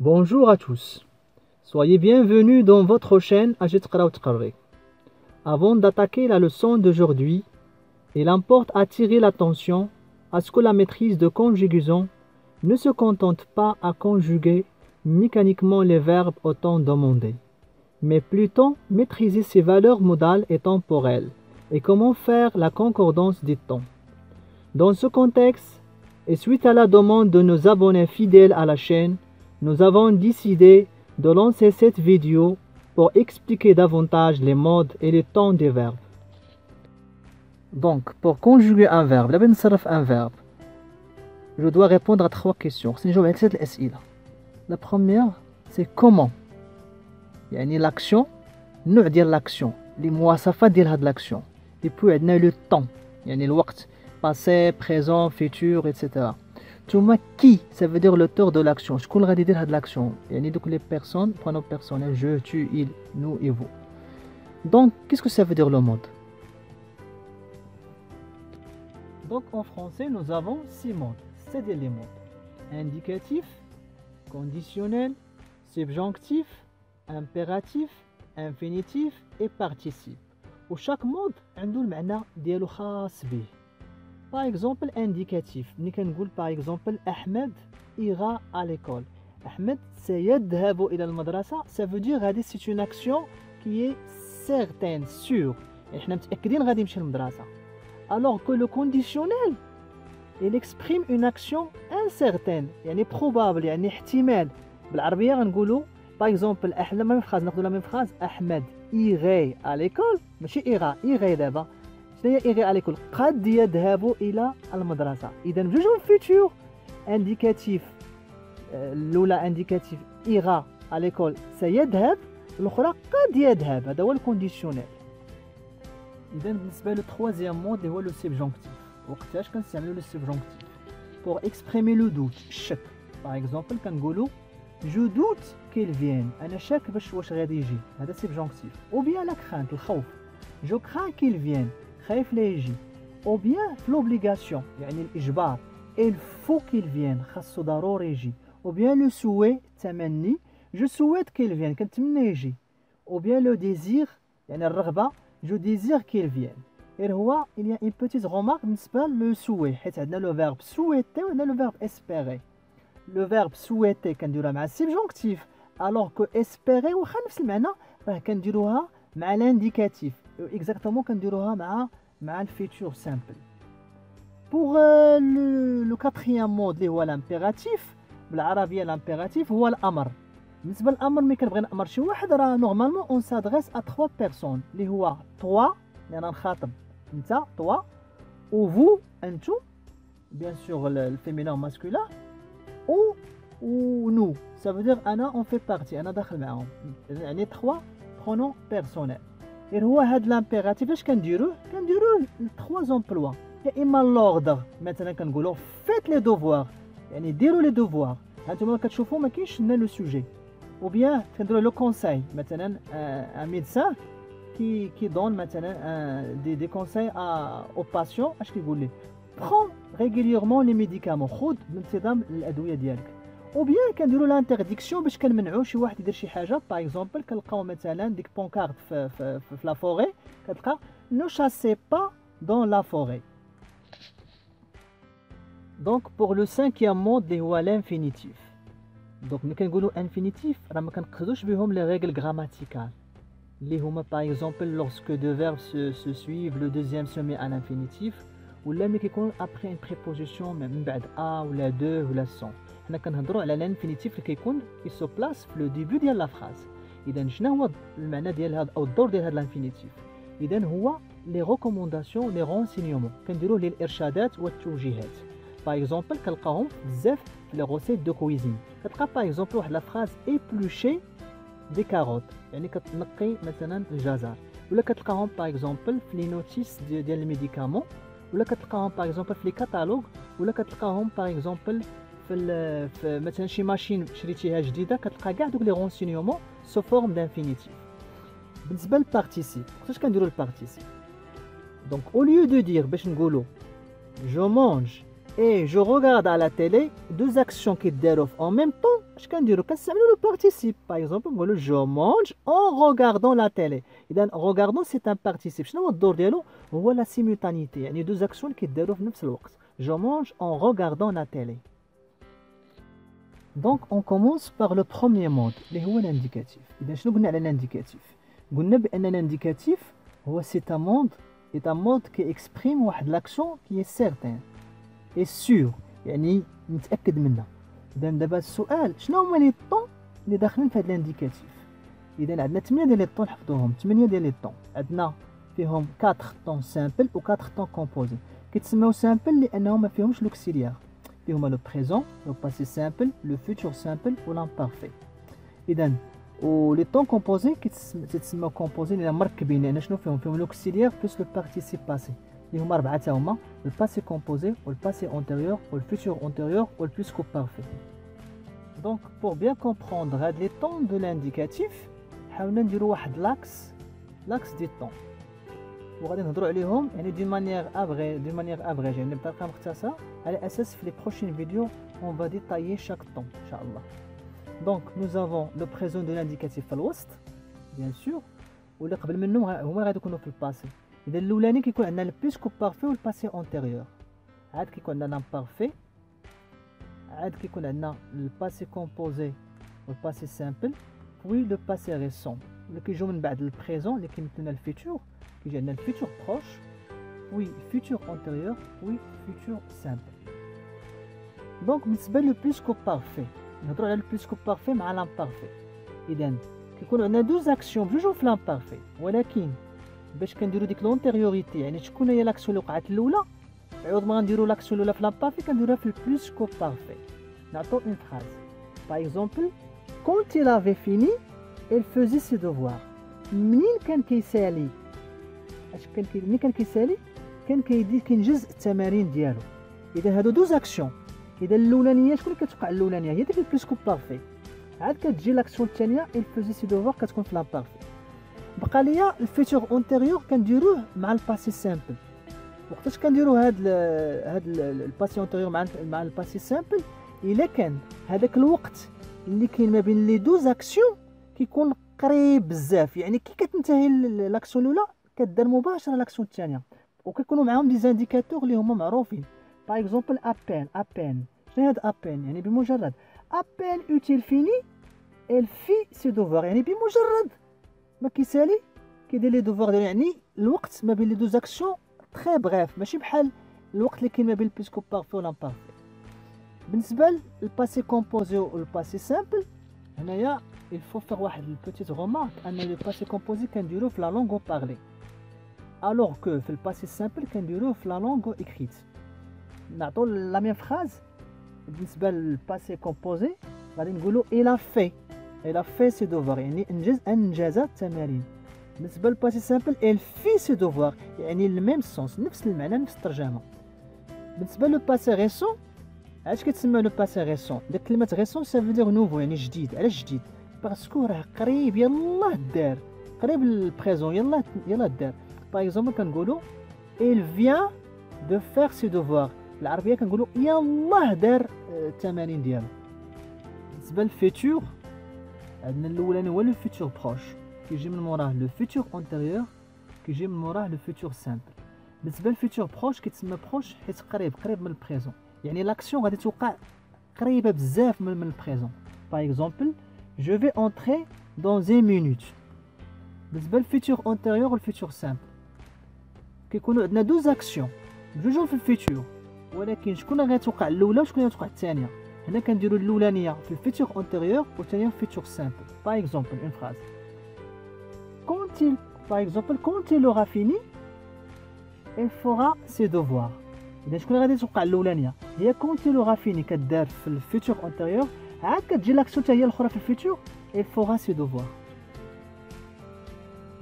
Bonjour à tous, soyez bienvenus dans votre chaîne Ajit Qra ou Tqarri. Avant d'attaquer la leçon d'aujourd'hui, il importe attirer l'attention à ce que la maîtrise de conjugaison ne se contente pas à conjuguer mécaniquement les verbes au temps demandé, mais plutôt maîtriser ses valeurs modales et temporelles et comment faire la concordance des temps. Dans ce contexte, et suite à la demande de nos abonnés fidèles à la chaîne, nous avons décidé de lancer cette vidéo pour expliquer davantage les modes et les temps des verbes. Donc, pour conjuguer un verbe, je dois répondre à 3 questions. La première, c'est comment. L'action, nous dire l'action, les مواصفات ديال هاد l'action. Et puis, on a le temps, الوقت, passé, présent, futur, etc. Qui, ça veut dire l'auteur de l'action. Je vais dire de l'action. Les personnes, pronoms personnels, je, tu, il, nous et vous. Donc, qu'est-ce que ça veut dire le mode? Donc, en français, nous avons 6 modes. C'est-à-dire les modes indicatif, conditionnel, subjonctif, impératif, infinitif et participe. Ou chaque mode a le معنى ديالو خاص به. Par exemple, indicatif. Nous pouvons dire par exemple Ahmed ira à l'école. Ahmed سيذهب إلى المدرسة. Ça veut dire que c'est une action qui est certaine, sûre. احنا متأكدين غادي يمشي للمدرسة. Alors que le conditionnel, il exprime une action incertaine, يعني probable, يعني احتمال. بالعربية غنقولوا par exemple la même phrase, ناخذ la même phrase Ahmed irait à l'école. ماشي irait دابا. يغي على l'école قد يذهب إلى المدرسة. إذا بجوج فيتور انديكاتيف الأولى انديكاتيف إيغا على l'école سيذهب، الأخرى قد يذهب. هذا هو الكونديسيونيل. إذا بالنسبة لو troisième مود اللي هو لو سبجونكتيف، وقتاش كنستعملو لو سبجونكتيف pour exprimer le doute، الشك. par exemple كنقولو جو دوت كيل فين، أنا شاك واش غادي يجي، هذا سبجونكتيف. أو بيان لا كرانت، الخوف، جو كران كيل فين، خايف لا يجي. او بيان في لوبليغاسيون يعني الاجبار، il faut qu'il vienne، خاصو ضروري يجي. او بيان لو سوي، التمني، جو سويت qu'il vienne، كنتمنى يجي. او بيان لو ديزير يعني الرغبه، جو ديزير qu'il vienne. غير هو il y a une petite remarque بالنسبه لو سوي، حيت عندنا لو فيرب سويتي وعندنا لو فيرب اسبيري. لو فيرب سويتي كنديروها مع السبجونكتيف، الوغ كو اسبيري واخا نفس المعنى راه كنديروها مع الانديكاتيف، exactement كنديروها مع الفيتور سامبل. pour le quatrième mode اللي هو لامبيراتيف، بالعربيه لامبيراتيف هو الامر. بالنسبه للامر ملي كنبغي نامر شي واحد راه نورمالمون اون سادريس ا 3 بيرسون اللي هو توا اللي انا نخاطب انت توا، و فو انتم بيان سور الفيمينين ماسكولين، و نو ça veut dire انا اون في بارتي، انا داخل معاهم، يعني 3 برونون بيرسونيل. غير هو هاد لامبيراتيف اش كنديروه ل 3 زومبلوا. يا اما لوردر، مثلا كنقولوا فيت لي دوفوار، يعني ديروا لي دوفوار، هانتوما كتشوفوا ما كاينش لنا لو سوجي. او بيان كنديروا لو كونساي، مثلا ان ميدسان كي دون مثلا دي كونساي او باسيون، اش كيقول ليه برون ريغوليرمون لي ميديكامون، خذ بانتظام الادويه ديالك. او بيان كنديروا لانترديكسيون باش كنمنعوا شي واحد يدير شي حاجه. باغ اكزومبل كنلقاو مثلا ديك بونكارت في لا فوري، كتلقى نو شاسي با دون لا فوري. دونك بور لو سانكيام مود اللي هو لانفينيتيف. دونك ملي كنقولوا انفينيتيف راه ما كنقصدوش بهم لي ريغل غراماتيكال اللي هما باغ اكزومبل لورسك دو فيرب se suivent le deuxième se met à l'infinitif، ولا ملي كيكون ابري ان بريبوزيسيون من بعد ا ولا دو ولا سون. حنا كنهضروا على لانفينيتيف اللي كيكون يسو بلاس في لو ديبي ديال لا فراز. اذا شنو هو المعنى ديال هذا او الدور ديال هذا لانفينيتيف؟ اذا هو لي ريكومونداسيون لي رونسينيومون، كنديروه للارشادات والتوجيهات. باغ اكزومبل كنلقاهم بزاف في لي روسيت دو كويزين. كتلقى باغ اكزومبل واحد لا فراز ايبلوشي دي كاروت، يعني كتنقي مثلا الجزر، ولا كتلقاهم باغ اكزومبل في لي نوتيس ديال الميديكامون، ولا كتلقاهم باغ اكزومبل في لي كاتالوج، ولا كتلقاهم باغ اكزومبل في مثلا شي ماشين شريتيها جديده، كتلقى كاع دوك لي رونسينيومون سو فورم دانفينيتيف. بالنسبه للبارتيسيب، كيفاش كنديروا البارتيسيب؟ دونك او ليو دو دير باش نقولوا جو مانج et je regarde à la télé deux actions qui déroulent en même temps. Je peux dire que c'est le participe. Par exemple, je mange en regardant la télé. إذا regardant c'est un participe. شنو هو الدور ديالو؟ هو la simultanéité. يعني deux actions qui déroulent في نفس الوقت. Je mange en regardant la télé. Donc on commence par le premier mode اللي هو l'indicatif. إذا شنو قلنا على l'indicatif؟ قلنا بأن l'indicatif هو c'est un mode qui exprime واحد l'action qui est certain et sûr، يعني متأكد منها. إذا دابا السؤال شنو هما لي طون اللي داخلين في هاد الانديكاتيف؟ إذا عندنا 8 ديال لي طون نحفظوهم، 8 ديال لي طون، عندنا فيهم 4 طون سامبل و 4 طون كومبوزي. كيتسماو سامبل لأنهم ما فيهمش لوكسيليير، فيهما لو بريزون، لو باسي سامبل، لو فيوتور سامبل و لامبارفي. إذا و لي طون كومبوزي كيتسماو كومبوزي لأن مركبين، لأن شنو فيهم لوكسيليير بلس لو بارتيسيب باسي اللي هما 4 تا هما الباسي كومبوزي والباسي انتيريور والفيتور انتيريور والبلوسكو بارفي. دونك بور بيان كومبروندر هاد لي طون دو لانديكاتيف حاولنا نديرو واحد لاكس دي طون وغادي نهضروا عليهم يعني دي مانيير افريج يعني بطريقه مختصره، على اساس في لي بروشين فيديو اون فا ديتايي شاك طون ان شاء الله. دونك نوز افون لو بريزون دو لانديكاتيف في الوسط بيان سور، واللي قبل منهم هما غادي يكونوا في الباسي. إذا الأولاني كيكون عندنا البلوسكو بارفي والباسي أونتيريور، عاد كيكون عندنا لامبارفي، عاد كيكون عندنا الباسي كومبوزي والباسي سامبل، بوي لو باسي ريسون اللي كيجيو من بعد البريزون اللي كيمثل لنا الفيتور، كيجي عندنا الفيتور بروش، بوي فيتور أونتيريور، بوي فيتور سامبل. دونك بالنسبة للبلوسكو بارفي نهضروا على البلوسكو بارفي مع لامبارفي. إذا كيكون عندنا دوز أكسيون بجوج في لامبارفي، ولكن باش كنديرو ديك لونتيريوريتي يعني شكون هي لاكسيون اللي وقعت الاولى، عوض ما غنديرو لاكسيون الاولى في لامبارفي كنديروها في البلوسكو بارفي. نعطو اون فراز باغ اكزومبل كونت il avait fini il faisait ses devoirs. منين كان كيسالي ملي كان كيسالي كان كينجز التمارين ديالو. اذا هادو دوز اكسيون، اذا الاولانيه شكون اللي كتوقع الاولانيه هي ديك البلوسكو بارفي، عاد كتجي لاكسيون الثانيه il faisait ses devoirs كتكون في لامبارفي. بقى ليا الفيتور اونتيريور كنديروه مع الباسي سامبل. وقتاش كنديرو هاد الباسي اونتيريور مع الباسي سامبل؟ الا كان هذاك الوقت اللي كاين ما بين لي دوز اكسيون كيكون قريب بزاف، يعني كي كتنتهي لاكسيون الاولى كدار مباشره لاكسيون الثانيه، وكيكونوا معاهم دي زانديكاتور اللي هما معروفين. باغ اكزومبل ابين شنو هاد ابين؟ يعني بمجرد ابين اوتيل فيني ال في سي دوفوار، يعني بمجرد ما كيسالي كيدير لي دوفوار ديالو، يعني الوقت ما بين لي دوز اكسيون تري بغيف، ماشي بحال الوقت اللي كاين ما بين البلوسكو بارفي و لامبارفي. بالنسبه للباسي كومبوزي والباسي سامبل هنايا il faut faire واحد البوتيت رومارك ان لو باسي كومبوزي كنديروه في لا لونغ بارلي، الوغ كو في الباسي سامبل كنديروه في لا لونغ اكريت. نعطو لا ميم فراز. بالنسبه للباسي كومبوزي غادي نقولوا il a fait ses devoirs يعني انجز التمارين. بالنسبه للباسي سامبل il fait ses devoirs يعني الميم سونس، نفس المعنى نفس الترجمه. بالنسبه للباسي ريسون علاش كيتسمى لو باسي ريسون؟ ديك كلمه ريسون سافو نوفو يعني جديد. علاش جديد؟ باسكو راه قريب يلاه دار، قريب للبريزون يلاه دار. باغ اكزومبل كنقولوا il vient de faire ses devoirs، بالعربيه كنقولوا يلاه دار التمارين ديالو. بالنسبه للفيتور عندنا الاولاني هو لو فيتور بروش، كيجي من موراه لو فيتور انتيريور، كيجي من موراه لو فيتور سامبل. بالنسبه للفيتور بروش كيتسمى بروش حيت قريب من البريزون، يعني لاكسيون غادي توقع قريبه بزاف من البريزون. باغ اكزومبل جو في انتري دون 1 مينوت. بالنسبه للفيتور انتيريور والفيتور سامبل كيكونوا عندنا دوز اكسيون بجوجهم في الفيتور، ولكن شكون غيتوقع الاولى وشكون غيتوقع الثانيه؟ هنا كنديروا الاولانيه في الفيتور انتيريور والثانيه في الفيتور سامبل. باغ اكزومبل اون فراز quand il aura fini il fera ses devoirs. اذا شكون غادي توقع الاولانيه؟ هي quand il aura fini كدار في الفيتور انتيريور، عاد كتجي لاكسيون حتى هي الاخرى في الفيتور il fera ses devoirs.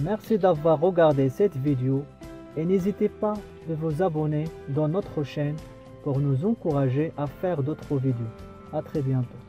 Merci d'avoir regardé cette vidéo et n'hésitez pas de vous abonner dans notre chaîne pour nous encourager à faire d'autres vidéos. À très bientôt.